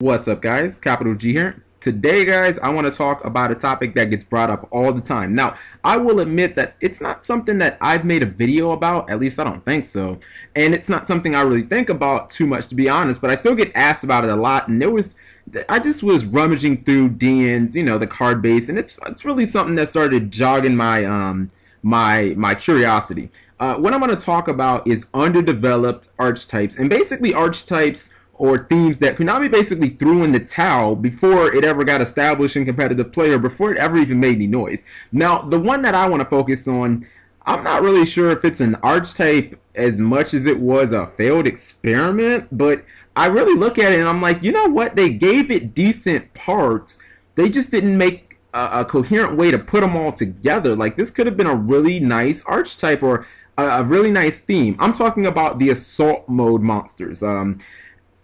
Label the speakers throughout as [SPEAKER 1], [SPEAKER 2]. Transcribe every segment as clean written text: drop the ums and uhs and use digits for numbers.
[SPEAKER 1] What's up, guys? Capital G here. Today, guys, I want to talk about a topic that gets brought up all the time. Now, I will admit that it's not something that I've made a video about, at least I don't think so. And it's not something I really think about too much, to be honest, but I still get asked about it a lot. And I just was rummaging through DN's, the card base, and it's really something that started jogging my my curiosity. What I'm going to talk about is underdeveloped archetypes, and basically archetypes or themes that Konami basically threw in the towel before it ever got established in competitive play or before it ever even made any noise. Now, the one that I want to focus on, I'm not really sure if it's an archetype as much as it was a failed experiment, but I really look at it and I'm like, you know what? They gave it decent parts. They just didn't make a coherent way to put them all together. Like, this could have been a really nice archetype or a really nice theme. I'm talking about the assault mode monsters.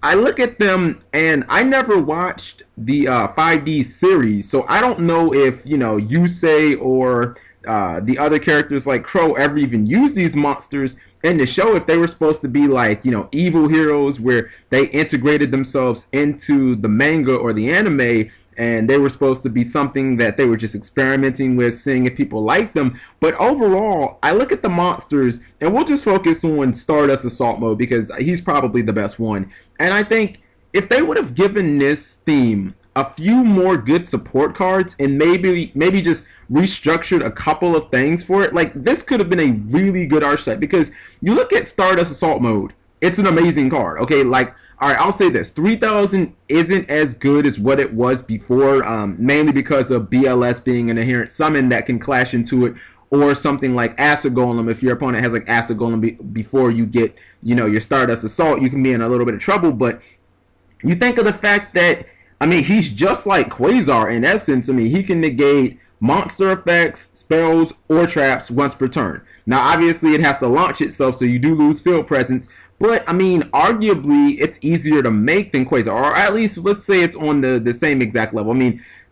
[SPEAKER 1] I look at them, and I never watched the 5D series, so I don't know if, Yusei or the other characters like Crow ever even used these monsters in the show, if they were supposed to be like, evil heroes where they integrated themselves into the manga or the anime, and they were supposed to be something that they were just experimenting with, seeing if people liked them. But overall, I look at the monsters, and we'll just focus on Stardust Assault Mode because he's probably the best one. And I think if they would have given this theme a few more good support cards and maybe just restructured a couple of things for it, like, this could have been a really good archetype. Because you look at Stardust Assault Mode, it's an amazing card, okay? Like, all right, I'll say this. 3000 isn't as good as what it was before, mainly because of BLS being an inherent summon that can clash into it, or something like Acid Golem. If your opponent has like Acid Golem before you get, your Stardust Assault, you can be in a little bit of trouble. But you think of the fact that, he's just like Quasar in essence. He can negate monster effects, spells, or traps once per turn. Now, obviously, it has to launch itself, so you do lose field presence. But, arguably, it's easier to make than Quasar. Or at least, let's say it's on the same exact level.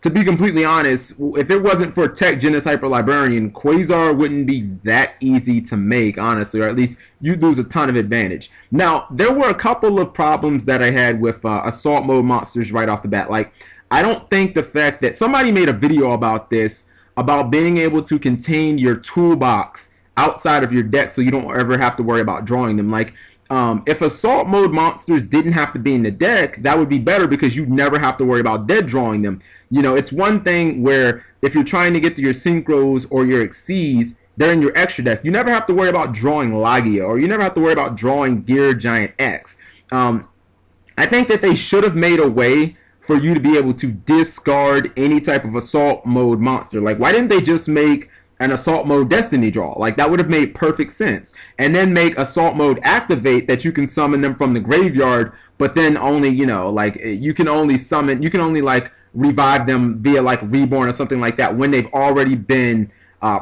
[SPEAKER 1] To be completely honest, if it wasn't for Tech Genis Hyper Librarian, Quasar wouldn't be that easy to make, honestly. Or at least, you'd lose a ton of advantage. Now, there were a couple of problems that I had with Assault Mode monsters right off the bat. Like, I don't think the fact that somebody made a video about this, about being able to contain your toolbox outside of your deck so you don't ever have to worry about drawing them. Like, if Assault Mode monsters didn't have to be in the deck, that would be better because you'd never have to worry about dead drawing them. It's one thing where if you're trying to get to your Synchros or your Xyzs, they're in your extra deck. You never have to worry about drawing Lagia, or you never have to worry about drawing Gear Giant X. I think that they should have made a way for you to be able to discard any type of Assault Mode monster. Like, why didn't they just make an Assault Mode Destiny draw? Like, that would have made perfect sense. And then make Assault Mode Activate that you can summon them from the graveyard, but then only, you can only like revive them via like Reborn or something like that when they've already been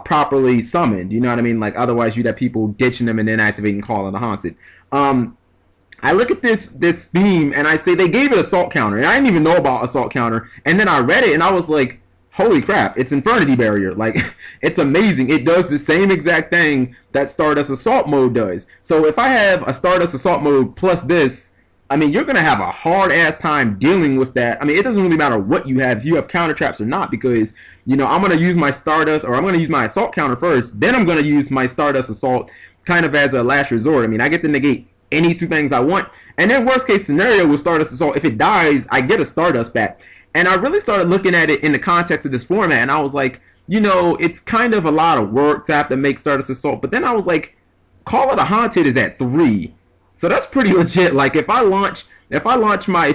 [SPEAKER 1] properly summoned. You know what I mean? Like, otherwise you'd have people ditching them and then activating Call of the Haunted. I look at this theme and I say they gave it Assault Counter, and I didn't even know about Assault Counter, and then I read it and I was like, holy crap, it's Infernity Barrier. Like, it's amazing. It does the same exact thing that Stardust Assault Mode does. So if I have a Stardust Assault Mode plus this, you're going to have a hard-ass time dealing with that. It doesn't really matter what you have, if you have counter traps or not, because, I'm going to use my Stardust, or I'm going to use my Assault Counter first, then I'm going to use my Stardust Assault kind of as a last resort. I get to negate any two things I want. And then worst case scenario with Stardust Assault, if it dies, I get a Stardust back. And I really started looking at it in the context of this format, and I was like, it's kind of a lot of work to have to make Stardust Assault. But then I was like, Call of the Haunted is at 3. So that's pretty legit. Like, if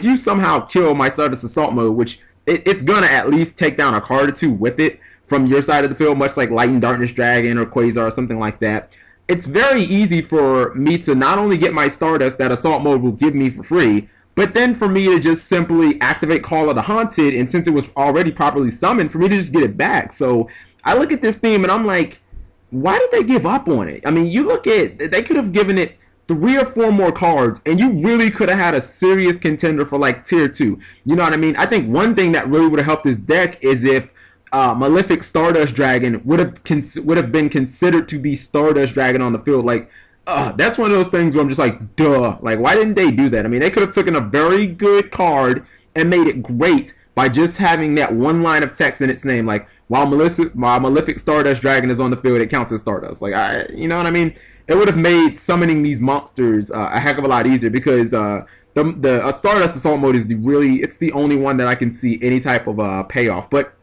[SPEAKER 1] you somehow kill my Stardust Assault Mode, which it's gonna at least take down a card or two with it from your side of the field, much like Light and Darkness Dragon or Quasar or something like that, it's very easy for me to not only get my Stardust that Assault Mode will give me for free, but then for me to just simply activate Call of the Haunted, and since it was already properly summoned, for me to just get it back. So I look at this theme and I'm like, why did they give up on it? You look at, they could have given it 3 or 4 more cards, and you really could have had a serious contender for like tier 2. You know what I mean? I think one thing that really would have helped this deck is if MALEFIC Stardust Dragon would have been considered to be Stardust Dragon on the field. Like, that's one of those things where I'm just like, duh. Like, why didn't they do that? They could have taken a very good card and made it great by just having that one line of text in its name, like while Malefic Stardust Dragon is on the field, it counts as Stardust. Like, you know what I mean? It would have made summoning these monsters a heck of a lot easier, because the Stardust Assault mode is it's the only one that I can see any type of payoff. But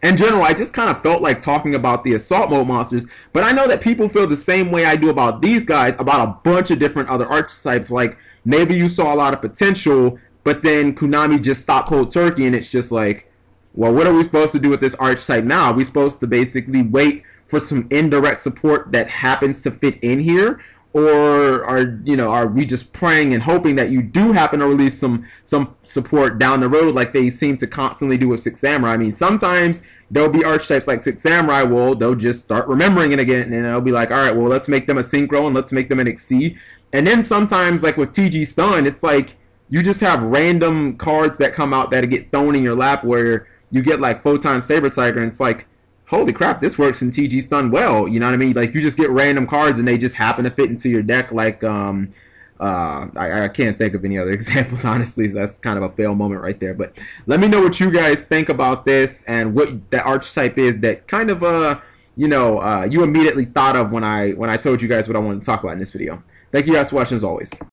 [SPEAKER 1] in general, I just kind of felt like talking about the Assault mode monsters, but I know that people feel the same way I do about these guys, about a bunch of different other archetypes. Like, maybe you saw a lot of potential, but then Konami just stopped cold turkey, and it's just like, well, what are we supposed to do with this archetype now? Are we supposed to basically wait for some indirect support that happens to fit in here? Or are we just praying and hoping that you do happen to release some support down the road, like they seem to constantly do with Six Samurai? I mean, sometimes there'll be archetypes like Six Samurai, they'll just start remembering it again, and they'll be like, all right, well, let's make them a Synchro and let's make them an XC. And then sometimes, like with TG Stun, it's like you just have random cards that come out that get thrown in your lap, where you get like Photon Saber Tiger, and it's like, holy crap, this works in TG Stun well. You know what I mean? Like, you just get random cards and they just happen to fit into your deck. Like, I can't think of any other examples, honestly. So that's kind of a fail moment right there. But let me know what you guys think about this, and what the archetype is that kind of you immediately thought of when I told you guys what I wanted to talk about in this video. Thank you guys for watching, as always.